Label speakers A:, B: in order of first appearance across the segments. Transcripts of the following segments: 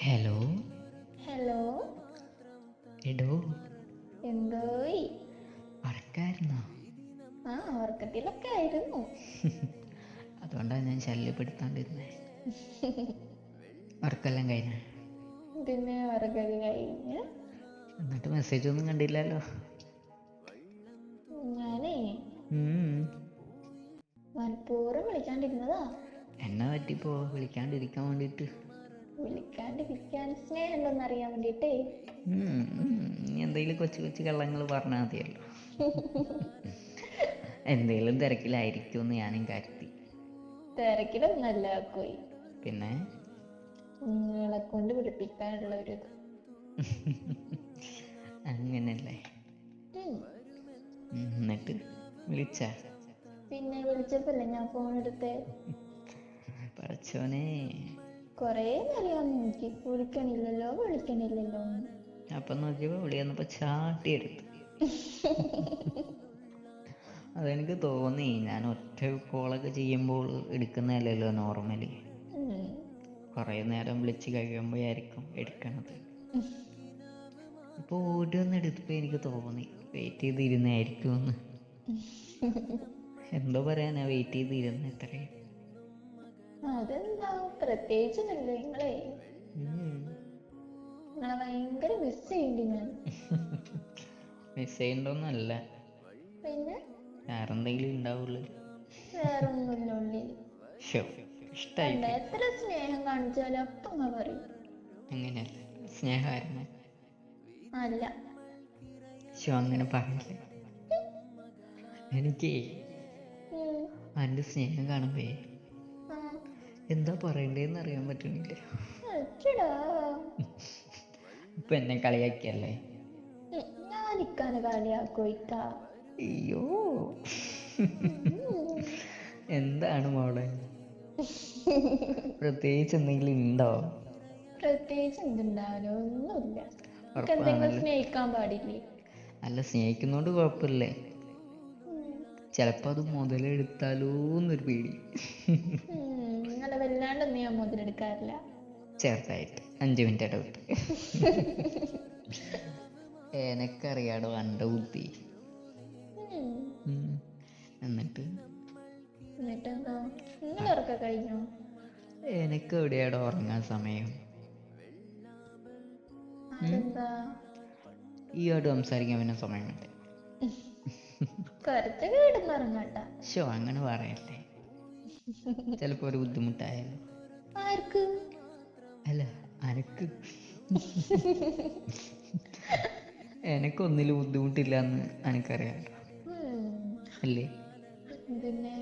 A: Hello.
B: Hello.
A: എടോ,
B: എന്തോയി?
A: ഉറക്കായിരുന്നോ?
B: ഉറക്കത്തിലൊക്കെ ആയിരുന്നു.
A: അതുകൊണ്ടാണ് ഞാൻ ശല്യപ്പെടുത്താണ്ടിരുന്നേ. ഉറക്കെല്ലാം കഴിഞ്ഞ?
B: പിന്നെ ഉറക്കത് കഴിഞ്ഞ്.
A: എന്നിട്ട് മെസ്സേജ് ഒന്നും കണ്ടില്ലല്ലോ.
B: ഞാനേ
A: ഉം.
B: മനഃപൂർവ്വം വിളിക്കാണ്ടിരുന്നതാ.
A: എന്നെ പറ്റിപ്പോ വിളിക്കാണ്ടിരിക്കാൻ വേണ്ടിട്ട്?
B: വിളിക്കാണ്ടിരിക്കാൻ സ്നേഹം ഉണ്ടോന്ന് അറിയാൻ വേണ്ടിട്ടേ.
A: നീ എന്തെങ്കിലും കൊച്ചു കൊച്ചു കള്ളങ്ങൾ പറഞ്ഞാൽ മതിയല്ലോ. എന്തെങ്കിലും തിരക്കിലായിരിക്കുമെന്ന് ഞാനും കരുതി.
B: തിരക്കിലൊന്നല്ല പോയി.
A: പിന്നെ
B: നിങ്ങളെ കൊണ്ട് വിളിപ്പിക്കാനുള്ള ഒരു ഇത്.
A: അങ്ങനല്ലേ? എന്നിട്ട് വിളിച്ച?
B: പിന്നെ വിളിച്ചപ്പോല്ലേ ഞാൻ ഫോൺ എടുത്തേ.
A: പടച്ചോനെ,
B: കൊറേ നേരം നോക്കി, വിളിക്കണില്ലല്ലോ.
A: അപ്പം നോക്കിയപ്പോ വിളി വന്നപ്പോ ചാട്ടി എടുത്തു. അതെനിക്ക് തോന്നി, ഞാൻ ഒറ്റ കോളൊക്കെ ചെയ്യുമ്പോൾ എടുക്കുന്നതല്ലല്ലോ നോർമലി. കുറേ നേരം വിളിച്ച് കഴിയുമ്പോഴായിരിക്കും എടുക്കണത്. ഇപ്പോൾ ഓടി വന്ന് എടുത്തപ്പോൾ എനിക്ക് തോന്നി വെയിറ്റ് ചെയ്തിരുന്നായിരിക്കുമെന്ന്. എന്തോ പറയാനാ വെയിറ്റ് ചെയ്തിരുന്ന ഇത്രയും?
B: അതെന്താ പ്രത്യേകിച്ചൊന്നുമില്ല. നിങ്ങളെ ഭയങ്കര മിസ് ചെയ്യണ്ടി ഞാൻ.
A: മിസ് ചെയ്യണ്ടോന്നല്ല,
B: പിന്നെ
A: വേറെന്തെങ്കിലും ഉണ്ടാവുള്ളൂ.
B: വേറൊന്നുമില്ല ഉള്ളിൽ.
A: ഇഷ്ടായി.
B: എത്ര സ്നേഹം കാണിച്ചാലും അപ്പം പറയും.
A: അങ്ങനെയല്ല, സ്നേഹമായിരുന്നു.
B: അല്ല.
A: അങ്ങനെ പറഞ്ഞില്ലേ? എനിക്ക് എൻ്റെ സ്നേഹം കാണുമ്പേ എന്താ പറയണ്ടേന്ന് അറിയാൻ പറ്റണില്ല. ഇപ്പൊ എന്നെ കളിയാക്കിയല്ലേ?
B: ഞാൻ ഇക്കാനെ കളിയാക്കോയിക്ക?
A: അയ്യോ, എന്താണ് മോളെ? പ്രത്യേകിച്ച് എന്തെങ്കിലും ഉണ്ടോ?
B: പ്രത്യേകിച്ച് എന്തുണ്ടാവലോ? ഒന്നുമില്ല. എന്തെങ്കിലും സ്നേഹിക്കാൻ പാടില്ലേ?
A: അല്ല, സ്നേഹിക്കുന്നോണ്ട് കുഴപ്പമില്ലേ? ചിലപ്പോ അത് മുതലെടുത്താലോന്നൊരു പേടി.
B: അല്ല, വല്ലാണ്ടൊന്നും ഞാൻ മുതലെടുക്കാറില്ല.
A: ചെറുതായിട്ട് 5 മിനിറ്റ് ഇടവിട്ട്. എനക്കറിയാടോ അണ്ട ബുദ്ധി.
B: എന്നിട്ടെന്താ, നിങ്ങൾ ഉറക്കം കഴിഞ്ഞോ?
A: എനക്ക് എവിടെയാടോ ഉറങ്ങാൻ സമയം?
B: അതെന്താ?
A: ഈയോട് സംസാരിക്കാൻ പിന്നെ സമയം വേണ്ടേ?
B: കുറച്ചൊക്കെ കിടന്നുറങ്ങാട്ട.
A: അങ്ങനെ പറയല്ലേ, ചിലപ്പോ ഒരു ബുദ്ധിമുട്ടായാലോ.
B: ആർക്ക്?
A: അല്ല, അനക്ക്. എനക്കൊന്നിലും ബുദ്ധിമുട്ടില്ലാന്ന് എനിക്കറിയാലോ, അല്ലേ?
B: പിന്നെ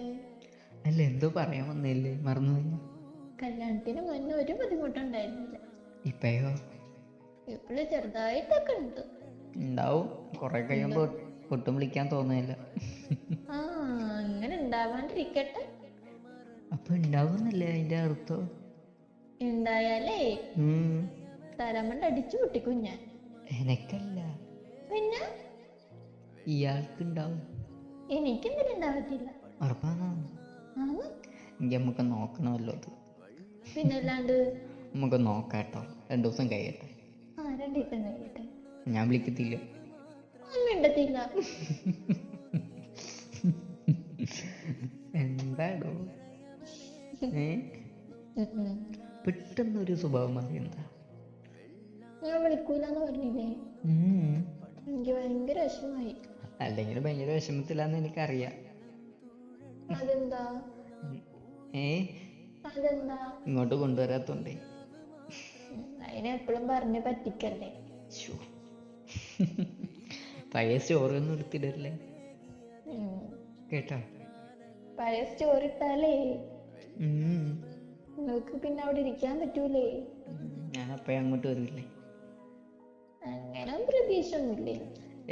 A: അല്ല, എന്തോ പറയാൻ വന്നില്ലേ? മറന്നുപോയി.
B: കല്യാണത്തിന് മുന്നേ ഒരു ബുദ്ധിമുട്ടുണ്ടായിരുന്നില്ല.
A: ഇപ്പയോ?
B: ഇപ്പോഴും ചെറുതായിട്ടൊക്കെ ഉണ്ട്.
A: ഉണ്ടാവും, കൊറേ കഴിയുമ്പോ ഒട്ടും വിളിക്കാൻ തോന്നുന്നില്ല.
B: അങ്ങനെ ഉണ്ടാവാണ്ടിരിക്കട്ടെ.
A: അപ്പൊ ഉണ്ടാവുന്നല്ലേ അതിന്റെ അർത്ഥം?
B: ഉണ്ടായാലേ തലമണ്ട അടിച്ചു പൊട്ടിക്കും ഞാൻ.
A: എനക്കല്ല,
B: പിന്നെ
A: ഇയാൾക്കുണ്ടാവും.
B: എനിക്കെന്തിനും ഉണ്ടാവത്തില്ല.
A: ഉറപ്പാണോ? എങ്കിൽ നമുക്ക് നോക്കണമല്ലോ അത്.
B: പിന്നല്ലാണ്ട്
A: നമുക്ക് നോക്കാട്ടോ, 2 ദിവസം കഴിയട്ടെ.
B: 2 ദിവസം കഴിയട്ടെ.
A: ഞാൻ വിളിക്കത്തില്ല.
B: മിണ്ടത്തില്ല.
A: എന്താടോ പെട്ടെന്നൊരു സ്വഭാവം മാറി? എന്താ?
B: ഞാൻ വിളിക്കൂലെന്ന് പറഞ്ഞില്ലേ? എനിക്ക് ഭയങ്കര വിഷമായി.
A: അല്ലെങ്കിൽ ഭയങ്കര വിഷമത്തിലാന്ന് എനിക്കറിയാം.
B: അതെന്താ? അതെന്താ
A: ഇങ്ങോട്ട് കൊണ്ടുവരാത്തോണ്ടേ.
B: അതിനെപ്പോഴും പറഞ്ഞ് പറ്റിക്കല്ലേ.
A: പഴയ സ്റ്റോറി ഒന്നും എടുത്തിടല്ലേ കേട്ടോ?
B: പഴയ സ്റ്റോറി ഇട്ടാലേ നിങ്ങൾക്ക് പിന്നെ അവിടെ ഇരിക്കാൻ പറ്റൂലേ.
A: ഞാൻ അപ്പഴ അങ്ങോട്ട് വരില്ലേ.
B: അങ്ങനെ പ്രതീക്ഷ ഒന്നുമില്ലേ?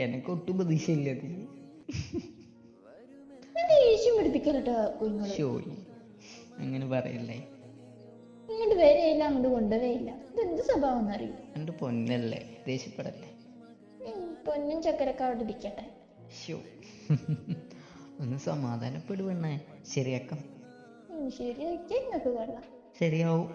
A: എനക്കൊട്ടും പ്രതീക്ഷയില്ല.
B: ദേഷ്യം പിടിപ്പിക്കലട്ടോ കുഞ്ഞുങ്ങള്.
A: അങ്ങനെ പറയല്ലേ.
B: ഇങ്ങോട്ട് വരെയില്ല, അങ്ങോട്ട് കൊണ്ടുവരില്ല. ഇതെന്ത് സ്വഭാവം എന്നറിയില്ല.
A: എന്റെ പൊന്നല്ലേ, ദേഷ്യപ്പെടല്ലേ.
B: പൊന്നും ചക്കരൊക്കെ അവിടെ ഇരിക്കട്ടെ.
A: ഒന്ന് സമാധാനപ്പെടുവണ്ണേ, ശരിയാക്കാം.
B: ശരിയാക്കി ഇങ്ങക്ക് കൊള്ളാം.
A: ശരിയാവും.